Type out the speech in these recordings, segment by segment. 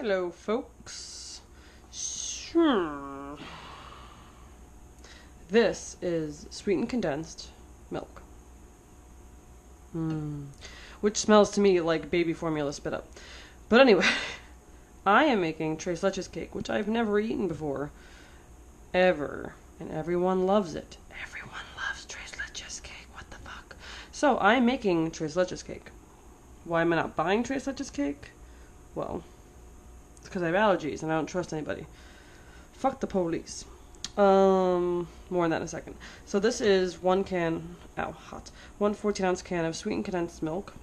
Hello, folks. Sure. This is sweetened condensed milk. Which smells to me like baby formula spit up. But anyway, I am making Tres Leches cake, which I've never eaten before. Ever. And everyone loves it. Everyone loves Tres Leches cake. What the fuck? So, I'm making Tres Leches cake. Why am I not buying Tres Leches cake? Well, it's because I have allergies and I don't trust anybody. Fuck the police. More on that in a second. So this is one 14-ounce can of sweetened condensed milk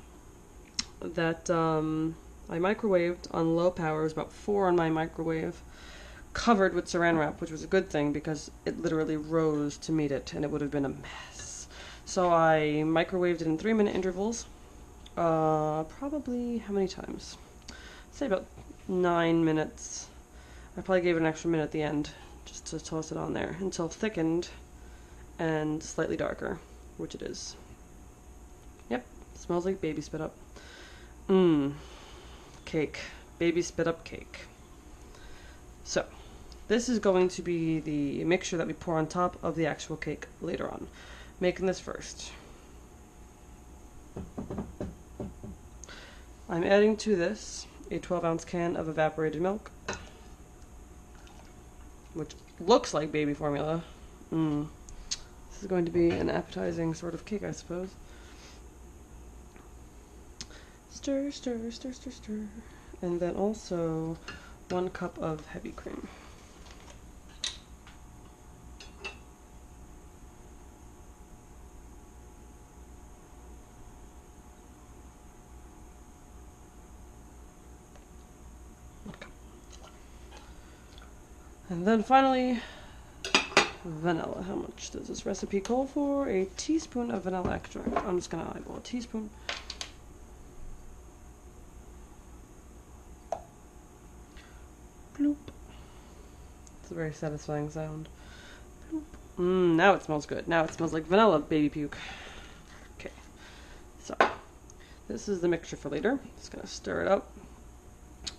that I microwaved on low power. It was about 4 on my microwave, covered with saran wrap, which was a good thing because it literally rose to meet it and it would have been a mess. So I microwaved it in 3-minute intervals. Probably how many times? I'd say about 9 minutes. I probably gave it an extra minute at the end just to toss it on there until thickened and slightly darker, which it is. Yep, smells like baby spit up. Cake. Baby spit up cake. So, this is going to be the mixture that we pour on top of the actual cake later on. Making this first. I'm adding to this a 12-ounce can of evaporated milk, which looks like baby formula. This is going to be an appetizing sort of cake, I suppose. Stir, stir, stir, stir, stir. And then also 1 cup of heavy cream. And then finally, vanilla. How much does this recipe call for? A teaspoon of vanilla extract. I'm just going to eyeball a teaspoon. Bloop. It's a very satisfying sound. Bloop. Now it smells good. Now it smells like vanilla baby puke. Okay. So, this is the mixture for later. Just going to stir it up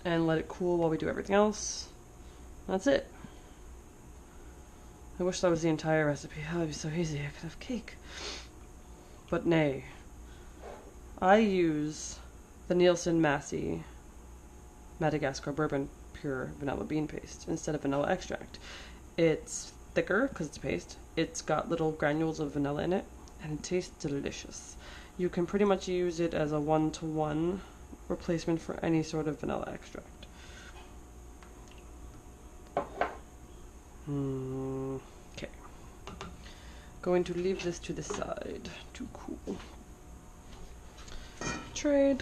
and let it cool while we do everything else. That's it. I wish that was the entire recipe. That would be so easy. I could have cake. But nay. I use the Nielsen Massey Madagascar Bourbon Pure Vanilla Bean Paste instead of vanilla extract. It's thicker because it's paste. It's got little granules of vanilla in it, and it tastes delicious. You can pretty much use it as a 1-to-1 replacement for any sort of vanilla extract. Okay. Going to leave this to the side to cool. Trade.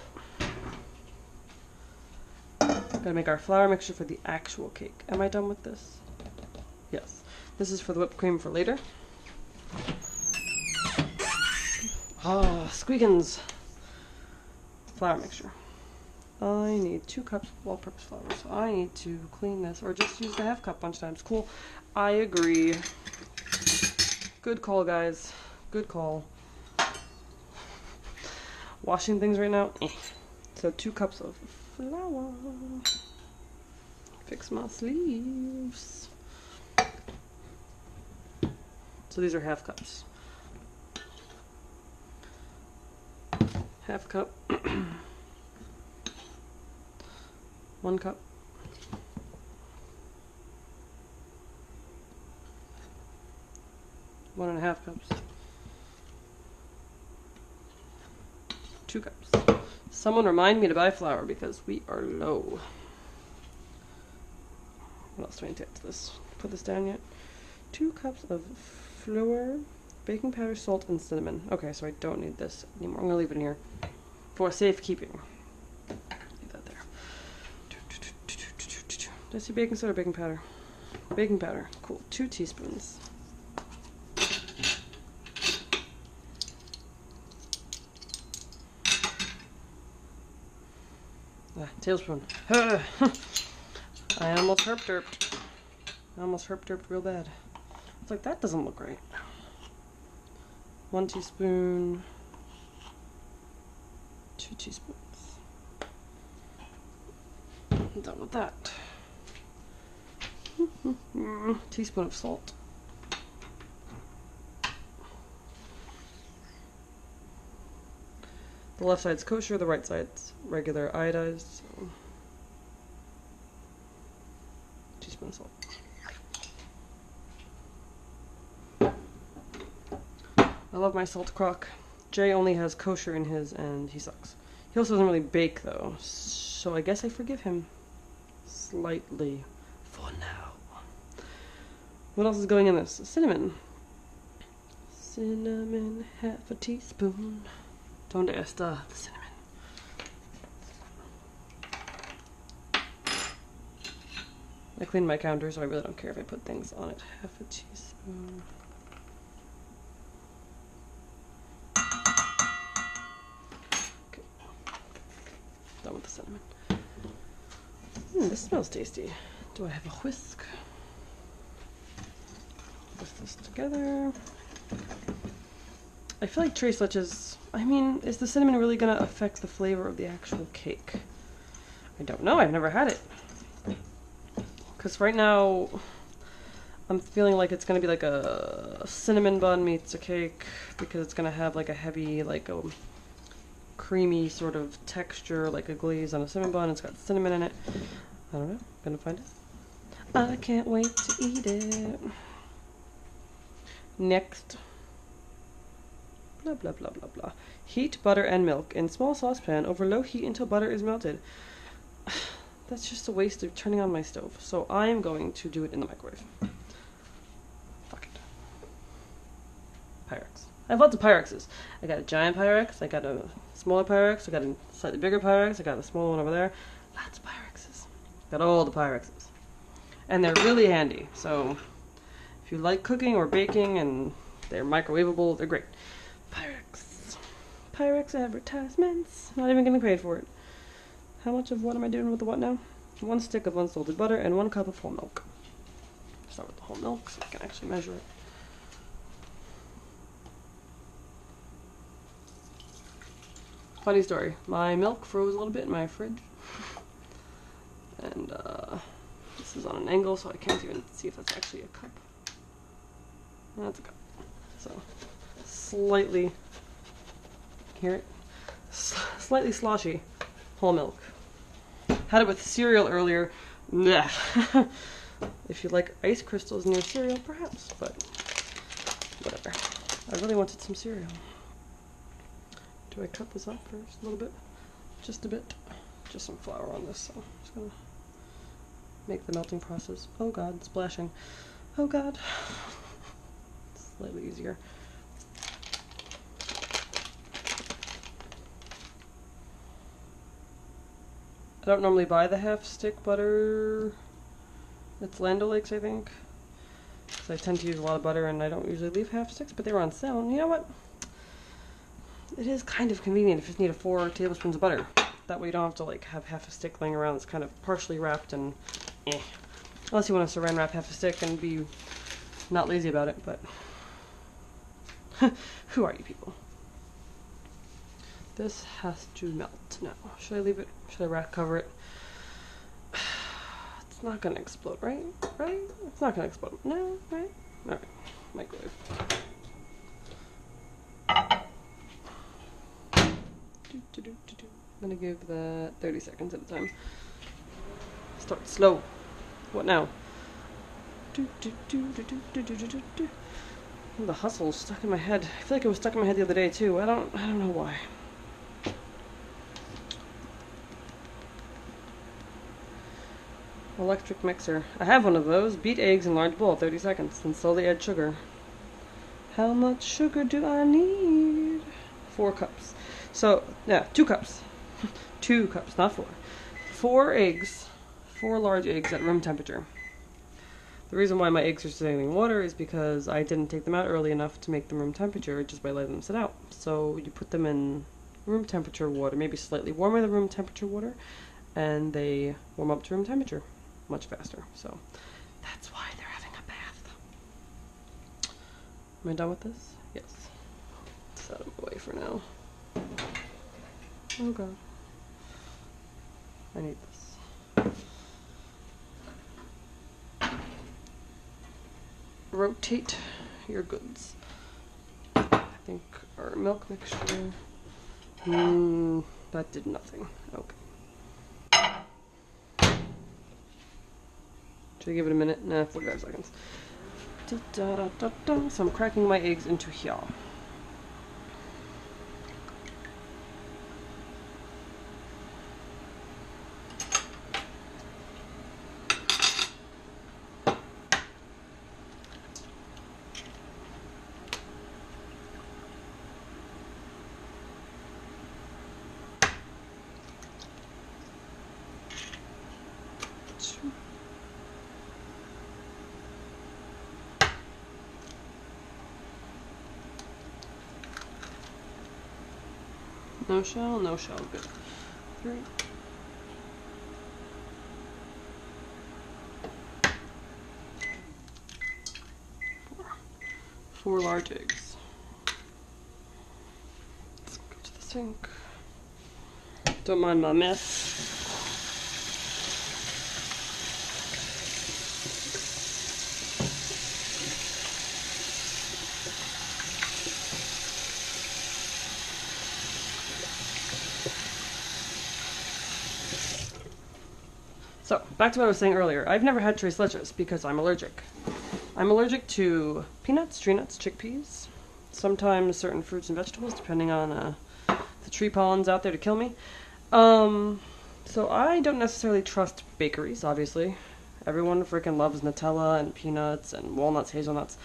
Gotta make our flour mixture for the actual cake. Am I done with this? Yes. This is for the whipped cream for later. Squeakins. Flour mixture. I need 2 cups of all-purpose flour, so I need to clean this, or just use the half cup a bunch of times. Cool. I agree. Good call, guys. Good call. Washing things right now. So 2 cups of flour. Fix my sleeves. So these are half cups. Half cup. 1 cup. 1.5 cups. 2 cups. Someone remind me to buy flour because we are low. What else do I need to add to this? Put this down yet? 2 cups of flour, baking powder, salt, and cinnamon. Okay, so I don't need this anymore. I'm gonna leave it in here for safekeeping. Leave that there. Did I say baking soda or baking powder? Baking powder. Cool. 2 teaspoons. Tablespoon. I almost herp-derped. I almost herp-derped real bad. It's like, that doesn't look right. 1 teaspoon. 2 teaspoons. I'm done with that. Teaspoon of salt. The left side's kosher, the right side's regular iodized. So. Teaspoon of salt. I love my salt crock. Jay only has kosher in his and he sucks. He also doesn't really bake though, so I guess I forgive him. Slightly. For now. What else is going in this? Cinnamon. Cinnamon, half a teaspoon. Donde está the cinnamon? I cleaned my counter, so I really don't care if I put things on it. Half a teaspoon. Okay. Done with the cinnamon. This smells tasty. Do I have a whisk? Whisk this together. I feel like Tres Leches, I mean, is the cinnamon really going to affect the flavor of the actual cake? I don't know, I've never had it. Because right now, I'm feeling like it's going to be like a cinnamon bun meets a cake, because it's going to have like a heavy, like a creamy sort of texture, like a glaze on a cinnamon bun. It's got cinnamon in it. I don't know, gonna find it. I can't wait to eat it. Next. Blah, blah, blah, blah, blah. Heat butter and milk in small saucepan over low heat until butter is melted. That's just a waste of turning on my stove. So I am going to do it in the microwave. Fuck it. Pyrex. I have lots of Pyrexes. I got a giant Pyrex, I got a smaller Pyrex, I got a slightly bigger Pyrex, I got a smaller one over there. Lots of Pyrexes. Got all the Pyrexes. And they're really handy. So if you like cooking or baking and they're microwavable, they're great. Pyrex. Pyrex advertisements. Not even getting paid for it. How much of what am I doing with the what now? 1 stick of unsalted butter and 1 cup of whole milk. Start with the whole milk so I can actually measure it. Funny story. My milk froze a little bit in my fridge. And this is on an angle so I can't even see if that's actually a cup. That's a cup. So slightly, hear it? Slightly sloshy whole milk. Had it with cereal earlier. Blech. If you like ice crystals in your cereal, perhaps, but whatever. I really wanted some cereal. Do I cut this up first a little bit? Just a bit. Just some flour on this, so I'm just gonna make the melting process. Oh god, splashing. Oh god. Slightly easier. I don't normally buy the half stick butter. It's Land O'Lakes, I think. So I tend to use a lot of butter and I don't usually leave half sticks, but they were on sale. And you know what? It is kind of convenient if you just need 4 tablespoons of butter. That way you don't have to like have half a stick laying around that's kind of partially wrapped and eh. Unless you want to saran wrap half a stick and be not lazy about it, but who are you people? This has to melt now. Should I leave it? Should I wrap cover it? It's not gonna explode, right? Right? It's not gonna explode. No, right? Alright. Microwave. I'm gonna give that 30 seconds at a time. Start slow. What now? The hustle's stuck in my head. I feel like it was stuck in my head the other day too. I don't know why. Electric mixer. I have one of those. Beat eggs in large bowl, 30 seconds, then slowly add sugar. How much sugar do I need? 4 cups. So, yeah, 2 cups. 2 cups, not 4. 4 eggs. 4 large eggs at room temperature. The reason why my eggs are sitting in water is because I didn't take them out early enough to make them room temperature just by letting them sit out. So you put them in room temperature water, maybe slightly warmer than room temperature water, and they warm up to room temperature much faster. So that's why they're having a bath. Am I done with this? Yes. Set them away for now. Oh god. I need this. Rotate your goods. I think our milk mixture. That did nothing. Okay. Should I give it a minute? Nah, 45 seconds. So I'm cracking my eggs into here. No shell, no shell, good. 3. 4 large eggs. Let's go to the sink. Don't mind my mess. So, back to what I was saying earlier. I've never had Tres Leches because I'm allergic. I'm allergic to peanuts, tree nuts, chickpeas, sometimes certain fruits and vegetables, depending on the tree pollens out there to kill me. So I don't necessarily trust bakeries, obviously. Everyone freaking loves Nutella and peanuts and walnuts, hazelnuts,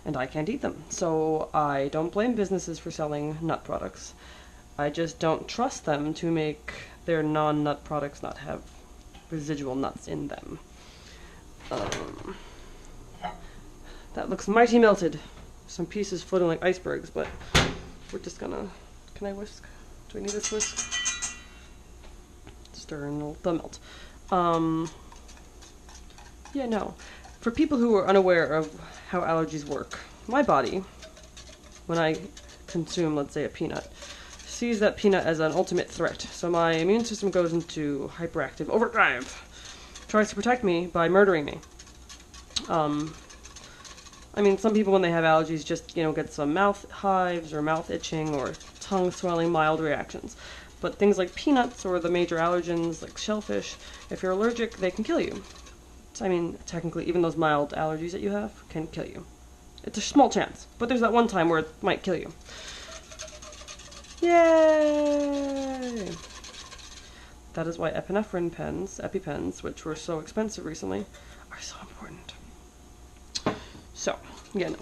and I can't eat them. So I don't blame businesses for selling nut products. I just don't trust them to make their non-nut products not have residual nuts in them. That looks mighty melted. Some pieces floating like icebergs, but we're just gonna... Can I whisk? Do I need this whisk? Stir and they'll melt. Yeah, no. For people who are unaware of how allergies work, my body, when I consume, let's say, a peanut, sees that peanut as an ultimate threat. So my immune system goes into hyperactive overdrive, tries to protect me by murdering me. I mean, some people when they have allergies just, get some mouth hives or mouth itching or tongue swelling, mild reactions. But things like peanuts or the major allergens like shellfish, if you're allergic, they can kill you. So, I mean, technically, even those mild allergies that you have can kill you. It's a small chance, but there's that one time where it might kill you. Yay! That is why epinephrine pens, EpiPens, which were so expensive recently, are so important. So, yeah, no.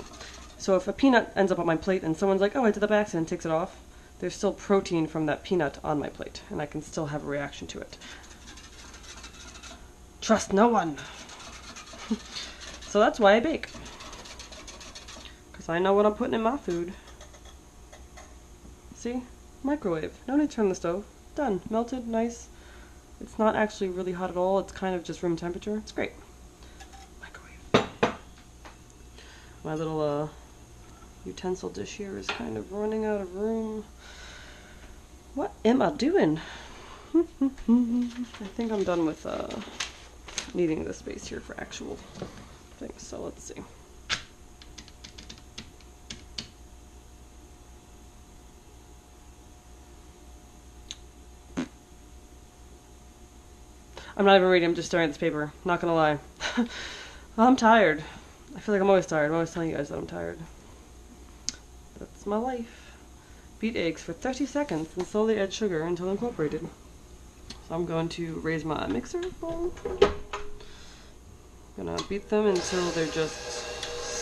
So if a peanut ends up on my plate and someone's like, oh, I did that by accident, takes it off, there's still protein from that peanut on my plate, and I can still have a reaction to it. Trust no one! So that's why I bake. Because I know what I'm putting in my food. See? Microwave. No need to turn the stove. Done. Melted. Nice. It's not actually really hot at all. It's kind of just room temperature. It's great. Microwave. My little utensil dish here is kind of running out of room. What am I doing? I think I'm done with needing the space here for actual things. So let's see. I'm not even reading, I'm just staring at this paper. Not gonna lie. I'm tired. I feel like I'm always tired. I'm always telling you guys that I'm tired. That's my life. Beat eggs for 30 seconds and slowly add sugar until incorporated. So I'm going to raise my mixer bowl. I'm gonna beat them until they're just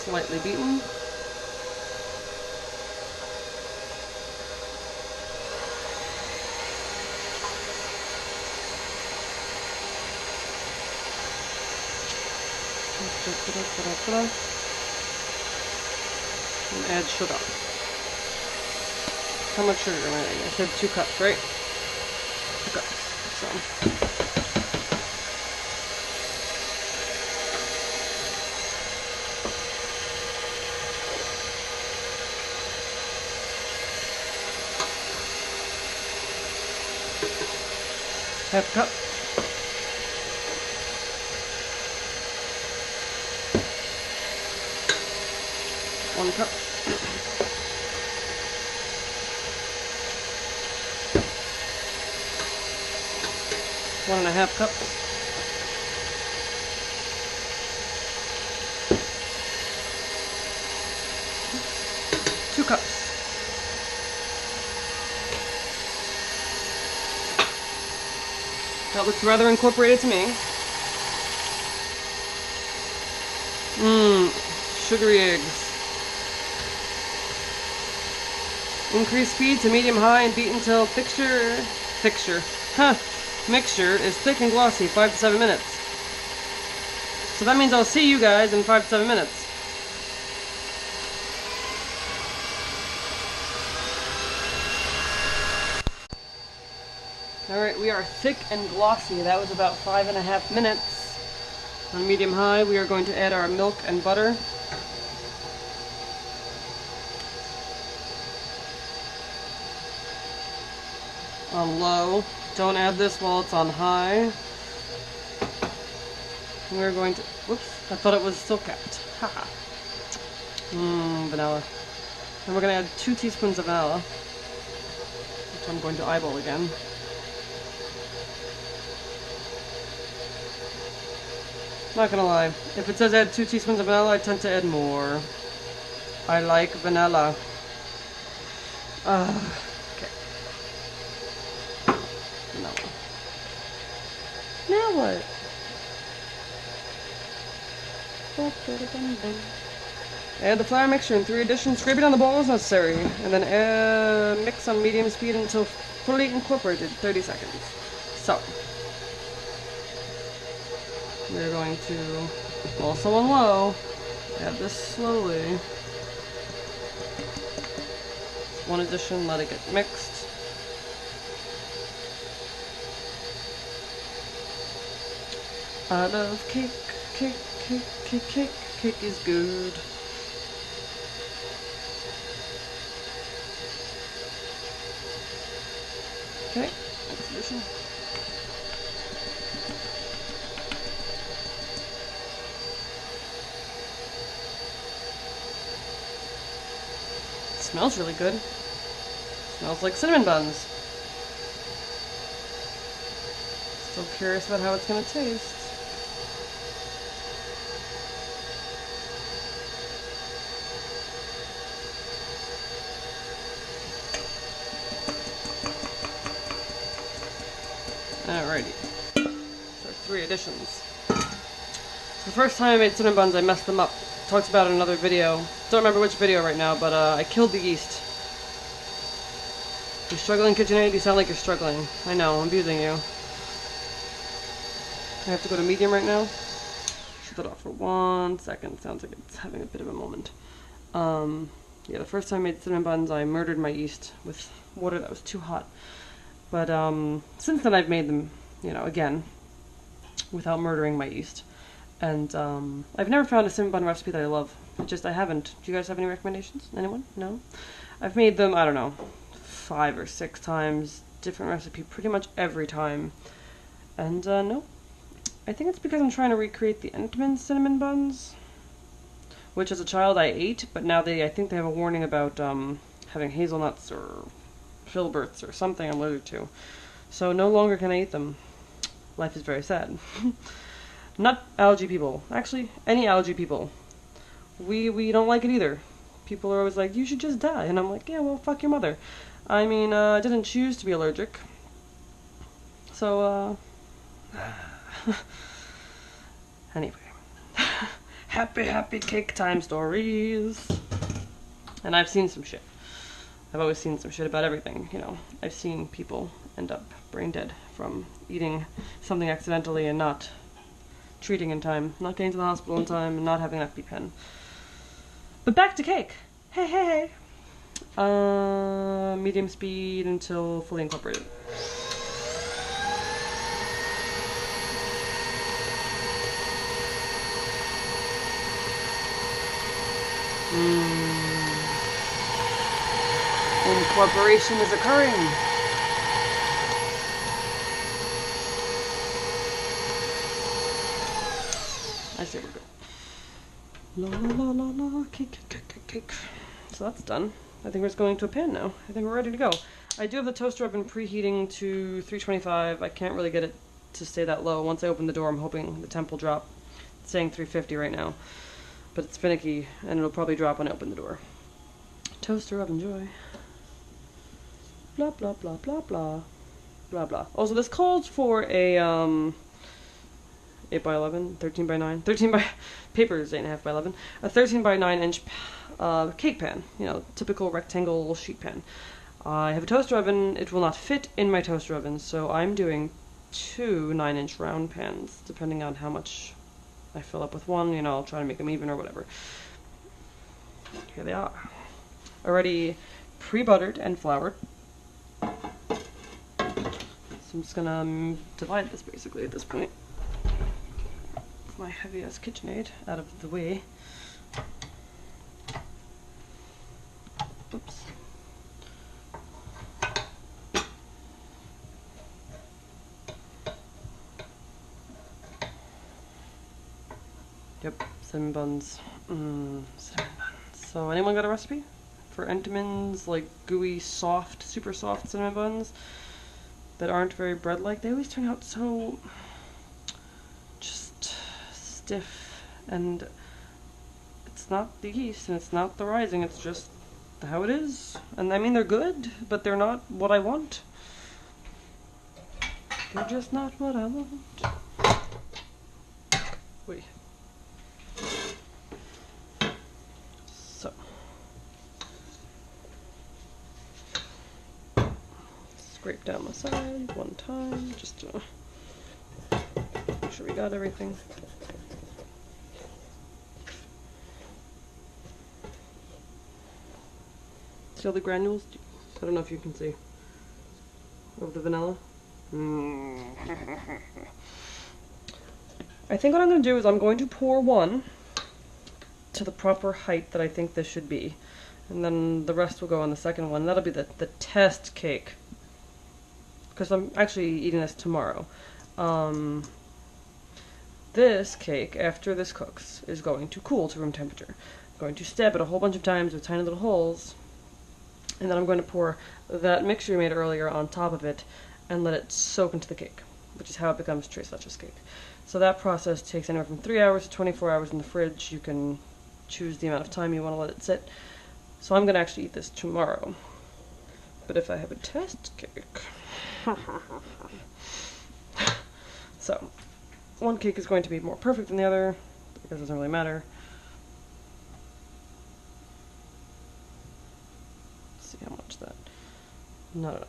slightly beaten. And add sugar. How much sugar am I adding? I said 2 cups, right? 2 cups. So. Half a cup. 1 cup. 1.5 cups. 2 cups. That looks rather incorporated to me. Sugary eggs. Increase speed to medium-high and beat until mixture is thick and glossy, 5 to 7 minutes. So that means I'll see you guys in 5 to 7 minutes. Alright, we are thick and glossy. That was about 5.5 minutes. On medium-high, we are going to add our milk and butter. On low. Don't add this while it's on high. We're going to... Whoops, I thought it was still capped. Haha. Vanilla. And we're going to add 2 teaspoons of vanilla, which I'm going to eyeball again. Not gonna lie, if it says add 2 teaspoons of vanilla, I tend to add more. I like vanilla. Okay. Vanilla. Now what? Add the flour mixture in 3 additions. Scrape it on the bowl as necessary, and then mix on medium speed until fully incorporated. 30 seconds. So. We're going to, also on low, add this slowly. 1 addition, let it get mixed. I love cake, cake, cake, cake, cake, cake is good. Okay, next addition. Smells really good. Smells like cinnamon buns. Still curious about how it's going to taste. Alrighty. So 3 additions. The first time I made cinnamon buns, I messed them up. Talked about it in another video. Don't remember which video right now, but I killed the yeast. You're struggling, KitchenAid? You sound like you're struggling. I know, I'm abusing you. I have to go to medium right now. Shut that off for 1 second. Sounds like it's having a bit of a moment. Yeah, the first time I made cinnamon buns, I murdered my yeast with water that was too hot. But since then I've made them, you know, again, without murdering my yeast. And I've never found a cinnamon bun recipe that I love. I haven't. Do you guys have any recommendations? Anyone? No? I've made them, I don't know, 5 or 6 times. Different recipe pretty much every time. And no. I think it's because I'm trying to recreate the Entenmann's cinnamon buns. Which as a child I ate, but now I think they have a warning about having hazelnuts or filberts or something I'm allergic to. So no longer can I eat them. Life is very sad. Not allergy people. Actually, any allergy people. We don't like it either. People are always like, you should just die. And I'm like, yeah, well, fuck your mother. I mean, I didn't choose to be allergic. So, anyway. Happy cake time stories. And I've seen some shit. I've always seen some shit about everything, you know. I've seen people end up brain dead from eating something accidentally and not treating in time, not getting to the hospital in time, and not having an EpiPen. But back to cake. Hey. Medium speed until fully incorporated. Incorporation is occurring. I say we're good. La la la la la, cake, cake, cake, cake, cake. So that's done. I think we're just going to a pan now. I think we're ready to go. I do have the toaster oven preheating to 325. I can't really get it to stay that low. Once I open the door, I'm hoping the temp will drop. It's saying 350 right now, but it's finicky, and it'll probably drop when I open the door. Toaster oven joy. Blah, blah, blah, blah, blah. Blah, blah. Also, this calls for a, 8 by 11, 13 by 9, 13 by, paper is 8.5 by 11, a 13 by 9 inch cake pan, you know, typical rectangle sheet pan. I have a toaster oven. It will not fit in my toaster oven, so I'm doing 2 9-inch round pans, depending on how much I fill up with one. You know, I'll try to make them even or whatever. Here they are. Already pre-buttered and floured. So I'm just gonna divide this basically at this point. My heavy-ass KitchenAid out of the way. Oops. Yep, cinnamon buns. Cinnamon buns. So anyone got a recipe for Entenmann's, like, gooey, soft, super soft cinnamon buns that aren't very bread-like? They always turn out so just stiff, and it's not the yeast and it's not the rising, it's just how it is. And I mean, they're good, but they're not what I want. They're just not what I want. Wait. So. Scrape down the side one time, just to make sure we got everything. See all the granules? I don't know if you can see. Of the vanilla. I think what I'm going to do is I'm going to pour one to the proper height that I think this should be. And then the rest will go on the second one. That'll be the test cake. Because I'm actually eating this tomorrow. This cake, after this cooks, is going to cool to room temperature. I'm going to stab it a whole bunch of times with tiny little holes. And then I'm going to pour that mixture we made earlier on top of it and let it soak into the cake, which is how it becomes Tres Leches cake. So that process takes anywhere from 3 hours to 24 hours in the fridge. You can choose the amount of time you want to let it sit. So I'm going to actually eat this tomorrow. But if I have a test cake... So, one cake is going to be more perfect than the other. It doesn't really matter. Let's see how much that... Not enough.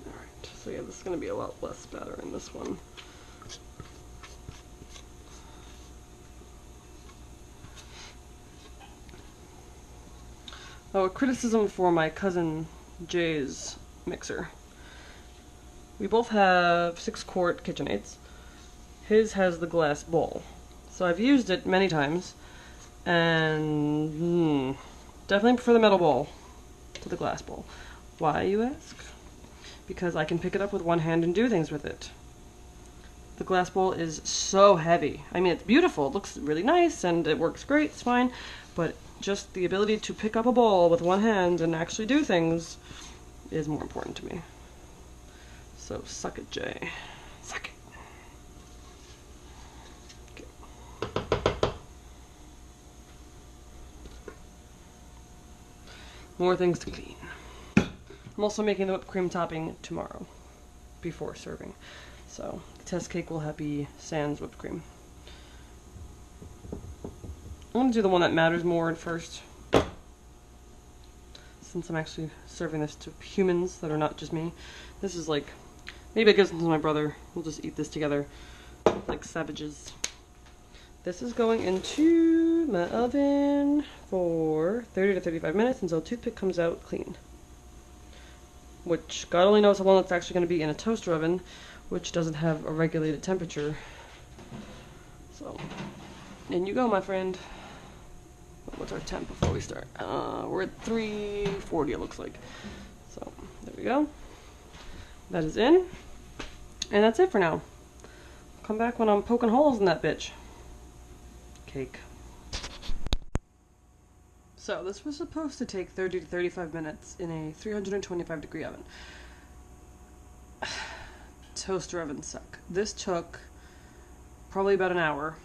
Alright, so yeah, this is going to be a lot less batter in this one. Oh, a criticism for my cousin Jay's mixer. We both have 6-quart KitchenAids. His has the glass bowl. So I've used it many times, and definitely prefer the metal bowl to the glass bowl. Why, you ask? Because I can pick it up with one hand and do things with it. The glass bowl is so heavy. I mean, it's beautiful, it looks really nice, and it works great, it's fine, but just the ability to pick up a bowl with one hand and actually do things is more important to me. So, suck it, Jay. Suck it. More things to clean. I'm also making the whipped cream topping tomorrow, before serving. So, the test cake will be sans whipped cream. I'm going to do the one that matters more at first, since I'm actually serving this to humans that are not just me. This is like, maybe I give this to my brother. We'll just eat this together, like savages. This is going into my oven for 30 to 35 minutes until toothpick comes out clean. Which, God only knows how long it's actually going to be in a toaster oven which doesn't have a regulated temperature. So, in you go, my friend. What's our temp before we start? We're at 340, it looks like. So, there we go. That is in. And that's it for now. Come back when I'm poking holes in that bitch. Cake. So, this was supposed to take 30 to 35 minutes in a 325 degree oven. Toaster ovens suck. This took probably about an hour.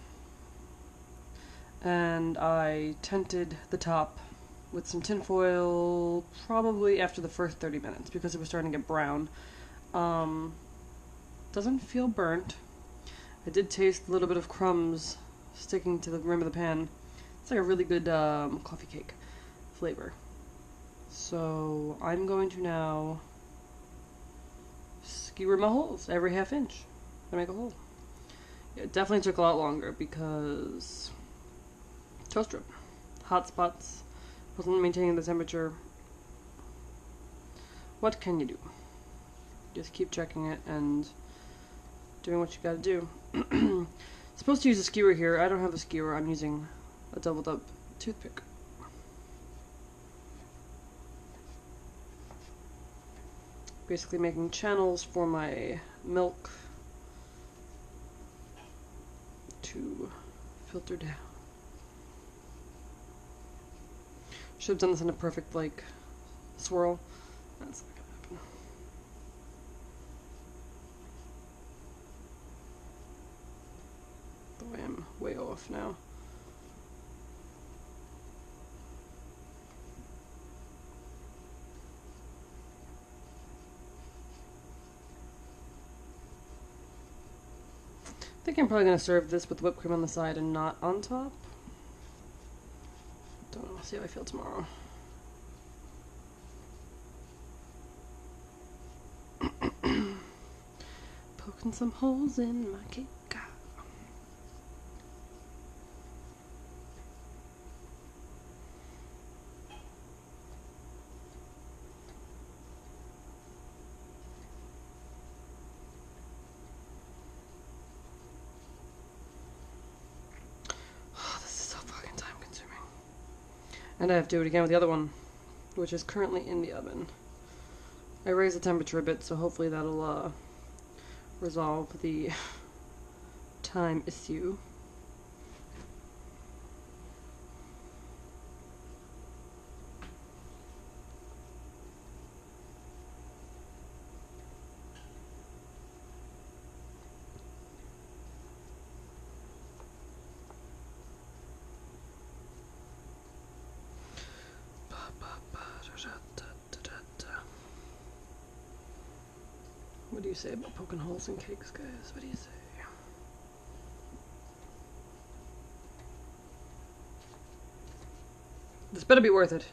And I tented the top with some tin foil probably after the first 30 minutes because it was starting to get brown. Doesn't feel burnt. I did taste a little bit of crumbs sticking to the rim of the pan. It's like a really good coffee cake flavor. So I'm going to now skewer my holes every half inch to make a hole. Yeah, it definitely took a lot longer because toaster oven, hot spots, wasn't maintaining the temperature. What can you do? Just keep checking it and doing what you gotta do. Supposed to use a skewer here. I don't have a skewer. I'm using a doubled up toothpick. Basically making channels for my milk to filter down. Should have done this in a perfect, like, swirl. That's not gonna happen. The way I'm way off now. I think I'm probably going to serve this with whipped cream on the side and not on top. Don't know, see how I feel tomorrow. Poking some holes in my cake. And I have to do it again with the other one, which is currently in the oven. I raised the temperature a bit, so hopefully that'll resolve the time issue. What do you say about poking holes in cakes, guys? What do you say? This better be worth it.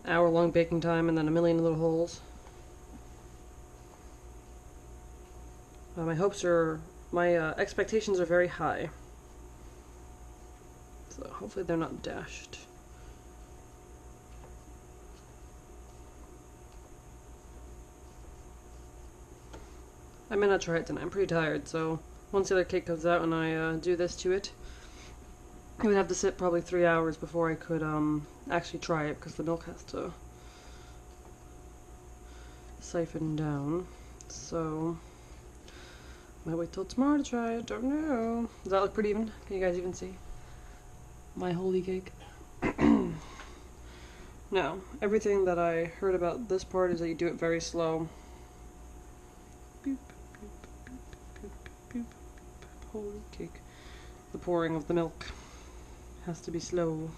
An hour-long baking time and then a million little holes. My expectations are very high. So hopefully they're not dashed. I may not try it tonight. I'm pretty tired, so once the other cake comes out and I do this to it, it would have to sit probably 3 hours before I could actually try it because the milk has to siphon down. So I might wait till tomorrow to try it. Don't know. Does that look pretty even? Can you guys even see my holy cake? Now, everything that I heard about this part is that you do it very slow. Holy cake. The pouring of the milk has to be slow.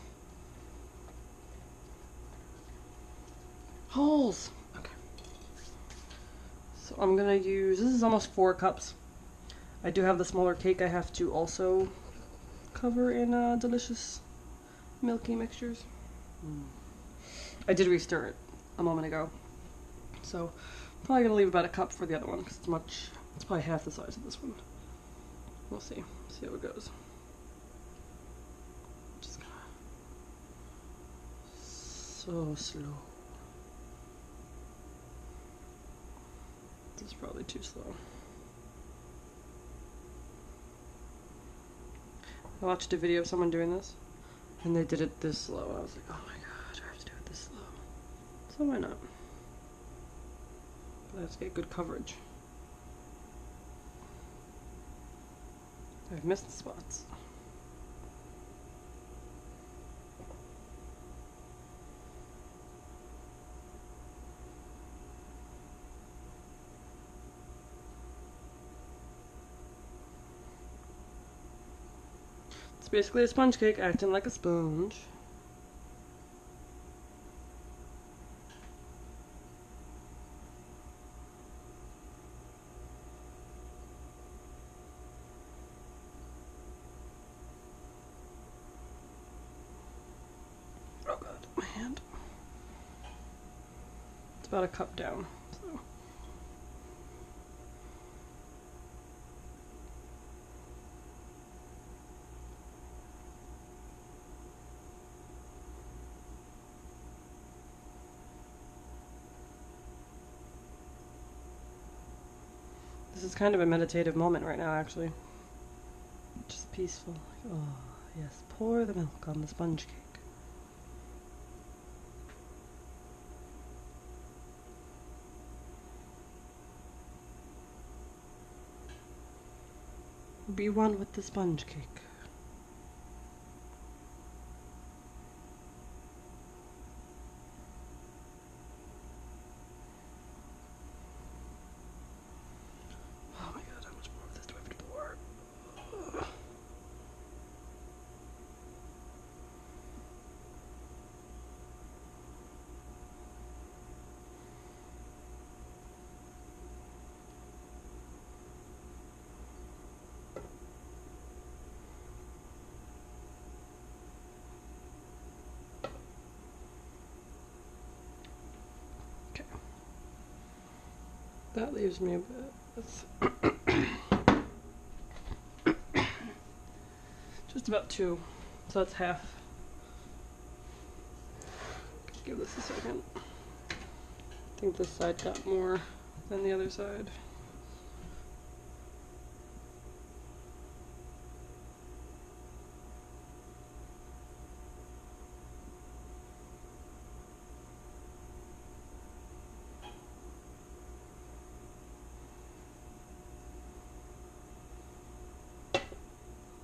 Holes! Okay. So I'm gonna use, this is almost 4 cups. I do have the smaller cake I have to also cover in delicious milky mixtures. I did restir it a moment ago. So probably gonna leave about a cup for the other one because it's probably half the size of this one. We'll see how it goes. Just gonna so slow. is probably too slow. I watched a video of someone doing this, and they did it this slow. I was like, oh my gosh, I have to do it this slow. So why not? But I have to get good coverage. I've missed spots. It's basically a sponge cake acting like a sponge. Oh god, my hand. It's about a cup down. So. This is kind of a meditative moment right now, actually. Just peaceful. Like, oh, yes, pour the milk on the sponge cake. Be one with the sponge cake. Oh my god, how much more of this do I have to pour? Ugh. That leaves me with just about 2, so that's half. Give this a second. I think this side got more than the other side.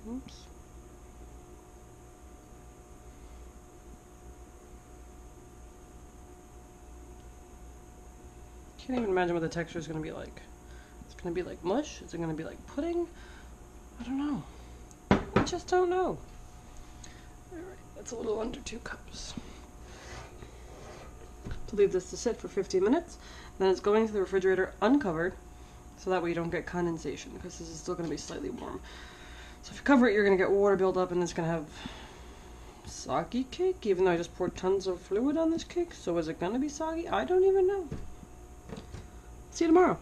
Oops. Can't even imagine what the texture is going to be like. It's going to be like mush? Is it going to be like pudding? I don't know. I just don't know. Alright, that's a little under 2 cups. To leave this to sit for 15 minutes. Then it's going to the refrigerator uncovered, so that way you don't get condensation, because this is still going to be slightly warm. So if you cover it, you're going to get water build up, and it's going to have soggy cake, even though I just poured tons of fluid on this cake. So is it going to be soggy? I don't even know. See you tomorrow.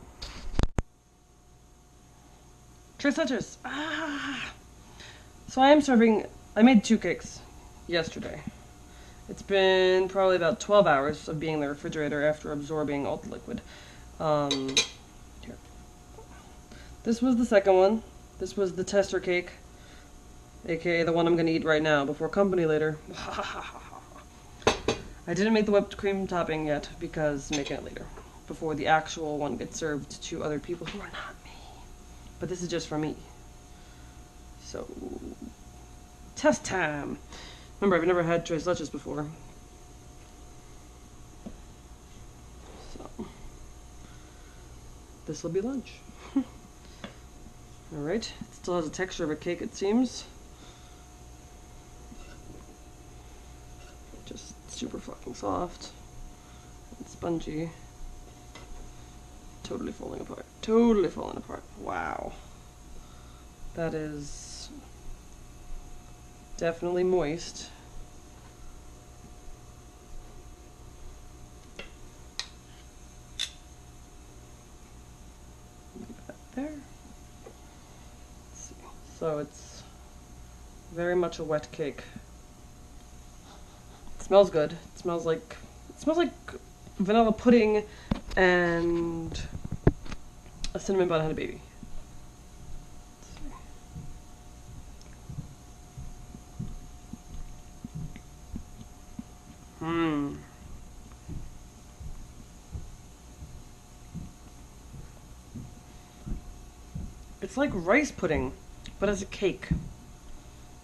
Tres Leches. Ah! So I am serving, I made 2 cakes yesterday. It's been probably about 12 hours of being in the refrigerator after absorbing all the liquid. Here. This was the second one. This was the tester cake, aka the one I'm going to eat right now before company later. I didn't make the whipped cream topping yet because I'm making it later, before the actual one gets served to other people who are not me. But this is just for me. So, test time. Remember, I've never had Tres Leches before. So, this will be lunch. Alright, it still has a texture of a cake, it seems. Just super fucking soft and spongy. Totally falling apart. Totally falling apart. Wow. That is definitely moist. Leave that there. So it's very much a wet cake. It smells good. It smells like vanilla pudding and a cinnamon bun had a baby. Mmm. It's like rice pudding, but as a cake.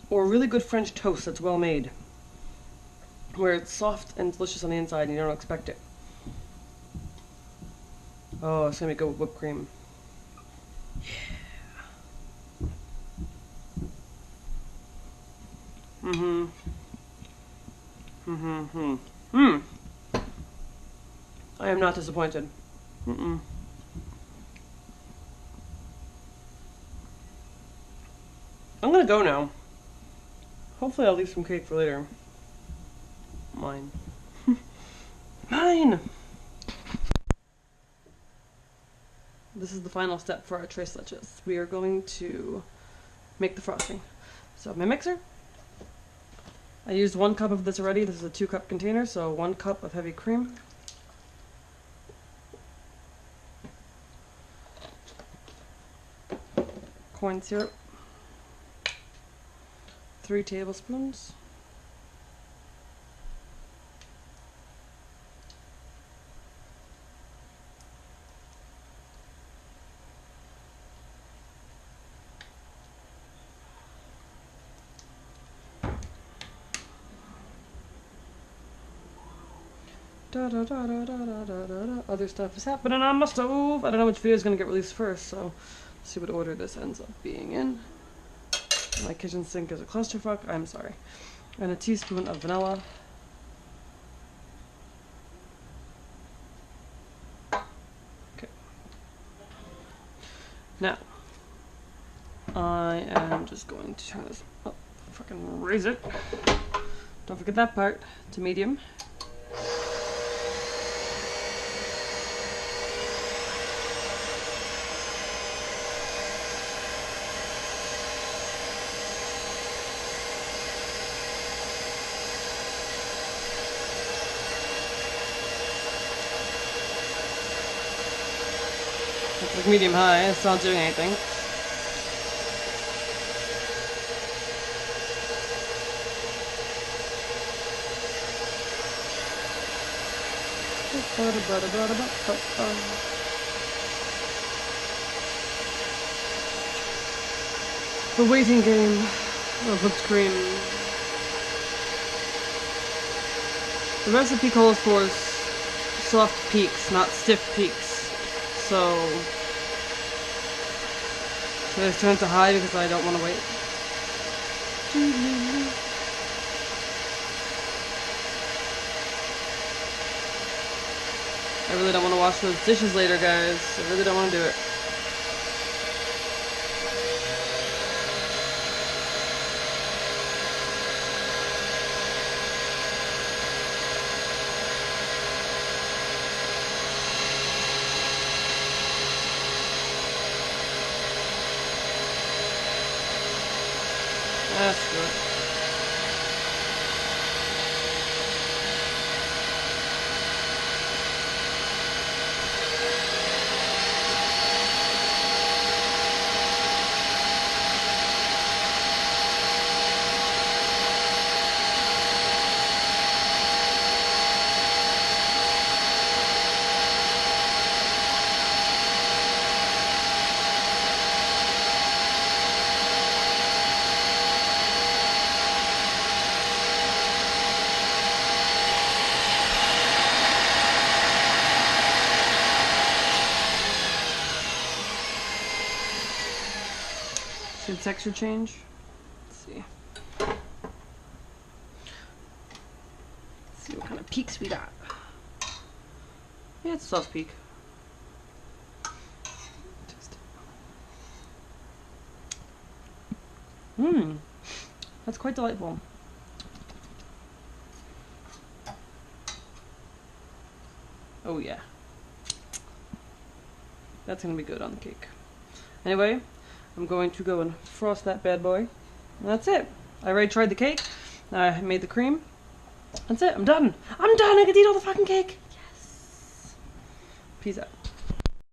Or really good French toast that's well made. Where it's soft and delicious on the inside and you don't expect it. Oh, it's gonna be good with whipped cream. Yeah. Mm-hmm. Mm-hmm. Mm. I am not disappointed. Mm-mm. I'm gonna go now. Hopefully I'll leave some cake for later. Mine. Mine! This is the final step for our Tres Leches. We are going to make the frosting. So my mixer. I used 1 cup of this already. This is a 2-cup container, so 1 cup of heavy cream. Corn syrup. 3 tablespoons. Other stuff is happening on my stove. I don't know which video is going to get released first, so let's see what order this ends up being in. My kitchen sink is a clusterfuck. I'm sorry. And a teaspoon of vanilla. Okay. Now, I am just going to turn this up. Fucking raise it. Don't forget that part. To medium. It's like medium high, it's not doing anything. The waiting game of whipped cream. The recipe calls for soft peaks, not stiff peaks. So should I turn it to high because I don't want to wait? I really don't want to wash those dishes later, guys. I really don't want to do it. That's good. See the texture change? Let's see. Let's see what kind of peaks we got. Yeah, it's a soft peak. Mmm. That's quite delightful. Oh yeah. That's gonna be good on the cake. Anyway, I'm going to go and frost that bad boy. And that's it. I already tried the cake. I made the cream. That's it. I'm done. I'm done. I get to eat all the fucking cake. Yes. Peace out.